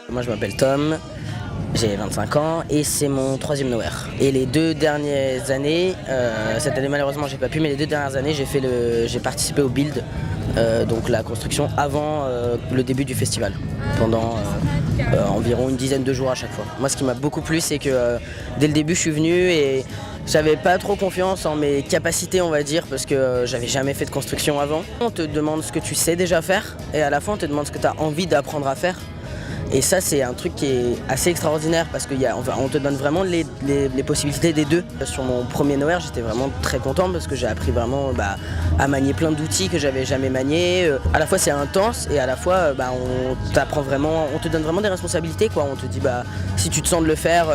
Moi je m'appelle Tom, j'ai 25 ans et c'est mon 3e Nowhere. Et les 2 dernières années, cette année malheureusement j'ai pas pu, mais les 2 dernières années j'ai participé au build, donc la construction avant le début du festival, pendant environ une dizaine de jours à chaque fois. Moi ce qui m'a beaucoup plu c'est que dès le début je suis venu et j'avais pas trop confiance en mes capacités on va dire parce que j'avais jamais fait de construction avant. On te demande ce que tu sais déjà faire et à la fin on te demande ce que tu as envie d'apprendre à faire. Et ça c'est un truc qui est assez extraordinaire parce qu'on te donne vraiment les possibilités des deux. Sur mon premier Nowhere j'étais vraiment très content parce que j'ai appris vraiment à manier plein d'outils que j'avais jamais maniés. À la fois c'est intense et à la fois on te donne vraiment des responsabilités quoi. On te dit si tu te sens de le faire,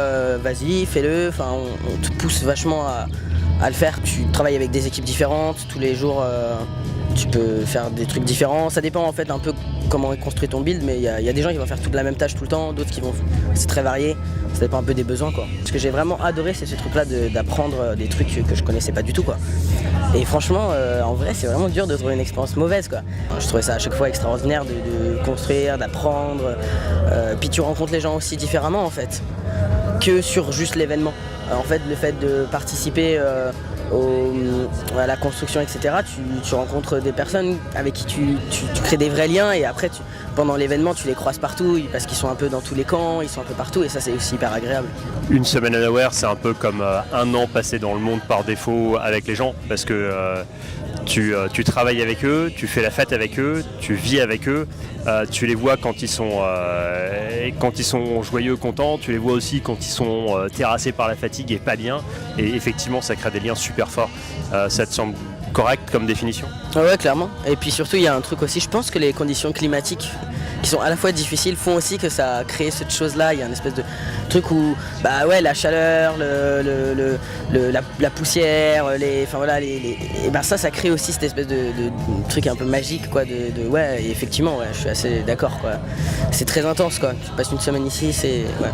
vas-y fais-le. Enfin, on te pousse vachement à le faire. Tu travailles avec des équipes différentes, tous les jours tu peux faire des trucs différents. Ça dépend en fait un peu comment est construit ton build, mais il y a des gens qui vont faire toute la même tâche tout le temps, d'autres qui vont... C'est très varié, ça dépend un peu des besoins quoi. Ce que j'ai vraiment adoré c'est ce truc là d'apprendre des trucs que je connaissais pas du tout quoi. Et franchement en vrai c'est vraiment dur de trouver une expérience mauvaise quoi. Je trouvais ça à chaque fois extraordinaire de construire, d'apprendre, puis tu rencontres les gens aussi différemment en fait, que sur juste l'événement. En fait le fait de participer à la construction etc, tu rencontres des personnes avec qui tu crées des vrais liens et après pendant l'événement tu les croises partout parce qu'ils sont un peu dans tous les camps, ils sont un peu partout et ça c'est aussi hyper agréable. Une semaine à Nowhere c'est un peu comme un an passé dans le monde par défaut avec les gens parce que tu travailles avec eux, tu fais la fête avec eux, tu vis avec eux, tu les vois quand ils sont joyeux, contents, tu les vois aussi quand ils sont terrassés par la fatigue et pas bien, et effectivement ça crée des liens super forts. Ça te semble correct comme définition ? Ouais clairement, et puis surtout il y a un truc aussi, je pense que les conditions climatiques qui sont à la fois difficiles font aussi que ça a créé cette chose là, il y a une espèce de truc où la chaleur, la poussière, ça crée aussi cette espèce de truc un peu magique quoi, et effectivement je suis assez d'accord quoi. C'est très intense quoi, tu passes une semaine ici, c'est ouais.